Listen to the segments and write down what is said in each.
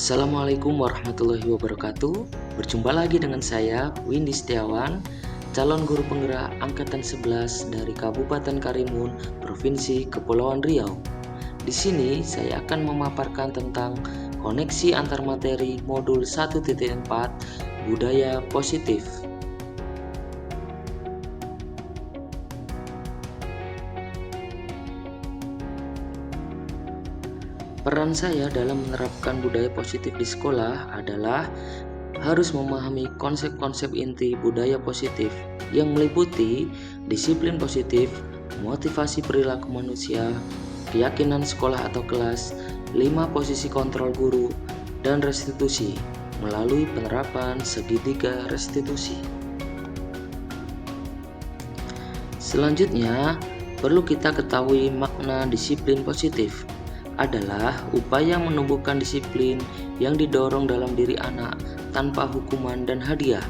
Assalamualaikum warahmatullahi wabarakatuh. Berjumpa lagi dengan saya, Windy Setiawan, calon guru penggerak angkatan 11 dari Kabupaten Karimun, Provinsi Kepulauan Riau. Di sini saya akan memaparkan tentang koneksi antar materi modul 1.4 budaya positif. Peran saya dalam menerapkan budaya positif di sekolah adalah harus memahami konsep-konsep inti budaya positif yang meliputi disiplin positif, motivasi perilaku manusia, keyakinan sekolah atau kelas, 5 posisi kontrol guru, dan restitusi melalui penerapan segitiga restitusi. Selanjutnya, perlu kita ketahui makna disiplin positif adalah upaya menumbuhkan disiplin yang didorong dalam diri anak tanpa hukuman dan hadiah.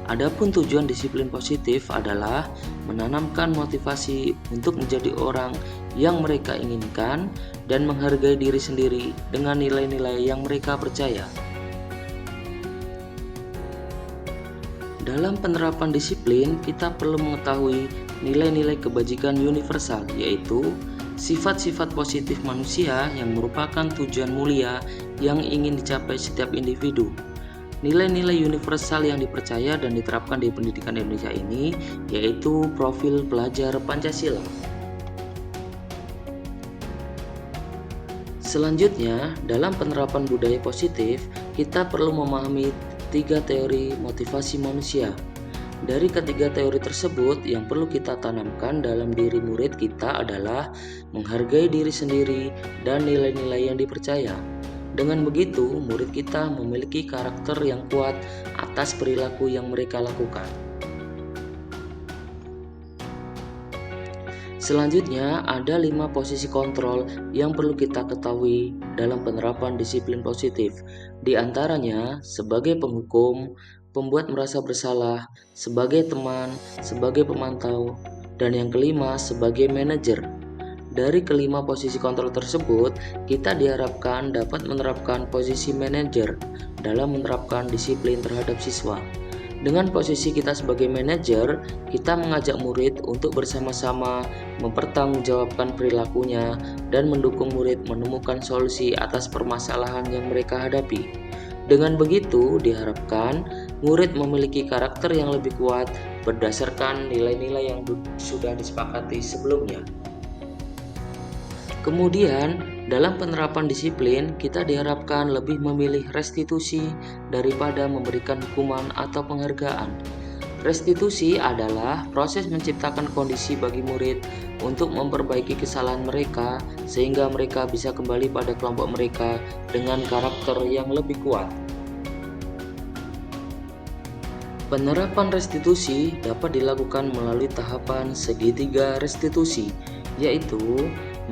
Adapun tujuan disiplin positif adalah menanamkan motivasi untuk menjadi orang yang mereka inginkan dan menghargai diri sendiri dengan nilai-nilai yang mereka percaya. Dalam penerapan disiplin, kita perlu mengetahui nilai-nilai kebajikan universal, yaitu sifat-sifat positif manusia yang merupakan tujuan mulia yang ingin dicapai setiap individu. Nilai-nilai universal yang dipercaya dan diterapkan di pendidikan Indonesia ini yaitu profil pelajar Pancasila. Selanjutnya, dalam penerapan budaya positif, kita perlu memahami 3 teori motivasi manusia. Dari ketiga teori tersebut, yang perlu kita tanamkan dalam diri murid kita adalah menghargai diri sendiri dan nilai-nilai yang dipercaya. Dengan begitu, murid kita memiliki karakter yang kuat atas perilaku yang mereka lakukan. Selanjutnya, ada 5 posisi kontrol yang perlu kita ketahui dalam penerapan disiplin positif. Di antaranya, sebagai penghukum, pembuat merasa bersalah, sebagai teman, sebagai pemantau, dan yang kelima sebagai manajer. Dari kelima posisi kontrol tersebut, kita diharapkan dapat menerapkan posisi manajer dalam menerapkan disiplin terhadap siswa. Dengan posisi kita sebagai manajer, kita mengajak murid untuk bersama-sama mempertanggungjawabkan perilakunya dan mendukung murid menemukan solusi atas permasalahan yang mereka hadapi. Dengan begitu, diharapkan murid memiliki karakter yang lebih kuat berdasarkan nilai-nilai yang sudah disepakati sebelumnya. Kemudian, dalam penerapan disiplin, kita diharapkan lebih memilih restitusi daripada memberikan hukuman atau penghargaan. Restitusi adalah proses menciptakan kondisi bagi murid untuk memperbaiki kesalahan mereka sehingga mereka bisa kembali pada kelompok mereka dengan karakter yang lebih kuat. Penerapan restitusi dapat dilakukan melalui tahapan segitiga restitusi, yaitu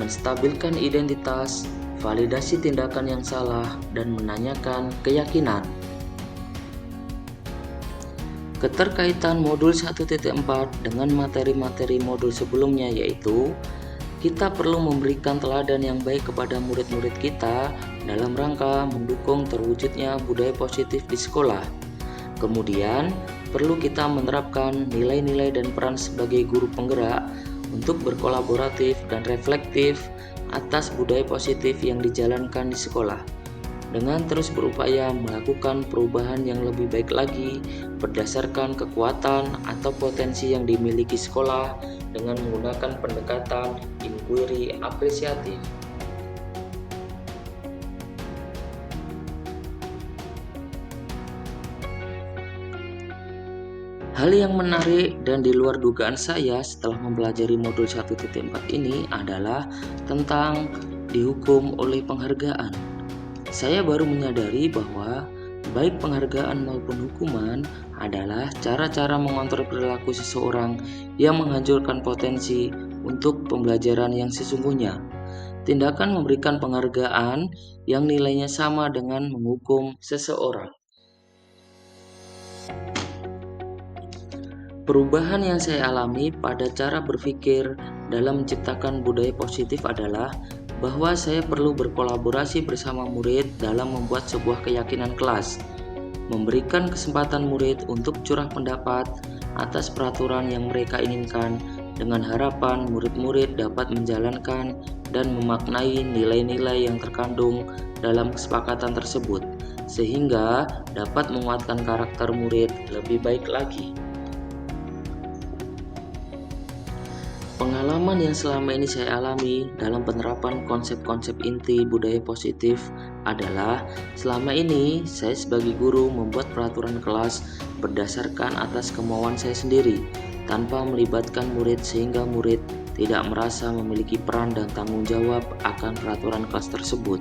menstabilkan identitas, validasi tindakan yang salah, dan menanyakan keyakinan. Keterkaitan modul 1.4 dengan materi-materi modul sebelumnya yaitu kita perlu memberikan teladan yang baik kepada murid-murid kita dalam rangka mendukung terwujudnya budaya positif di sekolah. Kemudian, perlu kita menerapkan nilai-nilai dan peran sebagai guru penggerak untuk berkolaboratif dan reflektif atas budaya positif yang dijalankan di sekolah, dengan terus berupaya melakukan perubahan yang lebih baik lagi berdasarkan kekuatan atau potensi yang dimiliki sekolah dengan menggunakan pendekatan inquiry apresiatif. Hal yang menarik dan di luar dugaan saya setelah mempelajari modul 1.4 ini adalah tentang dihukum oleh penghargaan. Saya baru menyadari bahwa baik penghargaan maupun hukuman adalah cara-cara mengontrol perilaku seseorang yang menghancurkan potensi untuk pembelajaran yang sesungguhnya. Tindakan memberikan penghargaan yang nilainya sama dengan menghukum seseorang. Perubahan yang saya alami pada cara berpikir dalam menciptakan budaya positif adalah bahwa saya perlu berkolaborasi bersama murid dalam membuat sebuah keyakinan kelas, memberikan kesempatan murid untuk curah pendapat atas peraturan yang mereka inginkan, dengan harapan murid-murid dapat menjalankan dan memaknai nilai-nilai yang terkandung dalam kesepakatan tersebut, sehingga dapat menguatkan karakter murid lebih baik lagi. Pengalaman yang selama ini saya alami dalam penerapan konsep-konsep inti budaya positif adalah selama ini saya sebagai guru membuat peraturan kelas berdasarkan atas kemauan saya sendiri tanpa melibatkan murid, sehingga murid tidak merasa memiliki peran dan tanggung jawab akan peraturan kelas tersebut.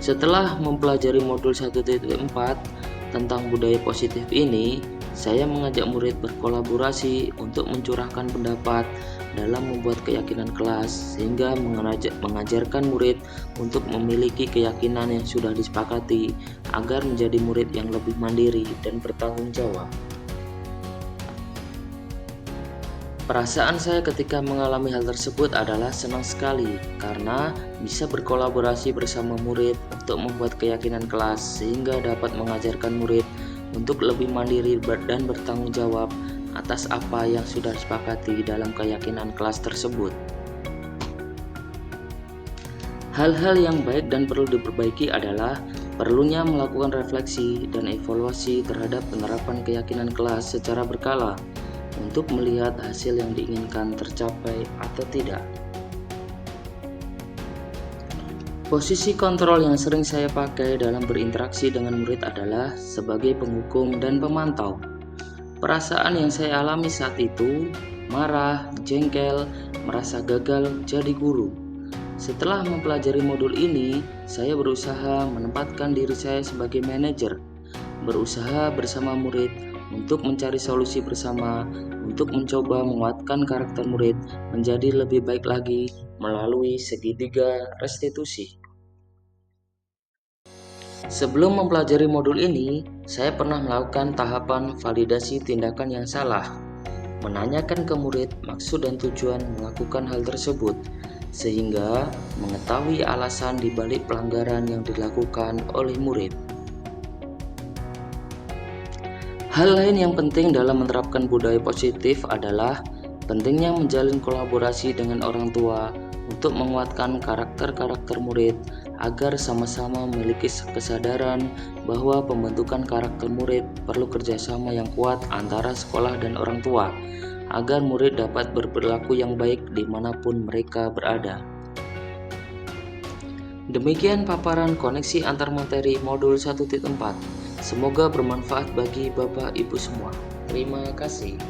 Setelah mempelajari modul 1.4 tentang budaya positif ini, saya mengajak murid berkolaborasi untuk mencurahkan pendapat dalam membuat keyakinan kelas, sehingga mengajarkan murid untuk memiliki keyakinan yang sudah disepakati agar menjadi murid yang lebih mandiri dan bertanggung jawab. Perasaan saya ketika mengalami hal tersebut adalah senang sekali karena bisa berkolaborasi bersama murid untuk membuat keyakinan kelas, sehingga dapat mengajarkan murid untuk lebih mandiri dan bertanggung jawab atas apa yang sudah disepakati dalam keyakinan kelas tersebut. Hal-hal yang baik dan perlu diperbaiki adalah perlunya melakukan refleksi dan evaluasi terhadap penerapan keyakinan kelas secara berkala untuk melihat hasil yang diinginkan tercapai atau tidak. Posisi kontrol yang sering saya pakai dalam berinteraksi dengan murid adalah sebagai penghukum dan pemantau. Perasaan yang saya alami saat itu, marah, jengkel, merasa gagal jadi guru. Setelah mempelajari modul ini, saya berusaha menempatkan diri saya sebagai manajer, berusaha bersama murid untuk mencari solusi bersama, untuk mencoba menguatkan karakter murid menjadi lebih baik lagi melalui segitiga restitusi. Sebelum mempelajari modul ini, saya pernah melakukan tahapan validasi tindakan yang salah, menanyakan ke murid maksud dan tujuan melakukan hal tersebut, sehingga mengetahui alasan di balik pelanggaran yang dilakukan oleh murid. Hal lain yang penting dalam menerapkan budaya positif adalah pentingnya menjalin kolaborasi dengan orang tua untuk menguatkan karakter-karakter murid agar sama-sama memiliki kesadaran bahwa pembentukan karakter murid perlu kerjasama yang kuat antara sekolah dan orang tua agar murid dapat berperilaku yang baik dimanapun mereka berada. Demikian paparan koneksi antar materi modul 1.4. Semoga bermanfaat bagi Bapak Ibu semua. Terima kasih.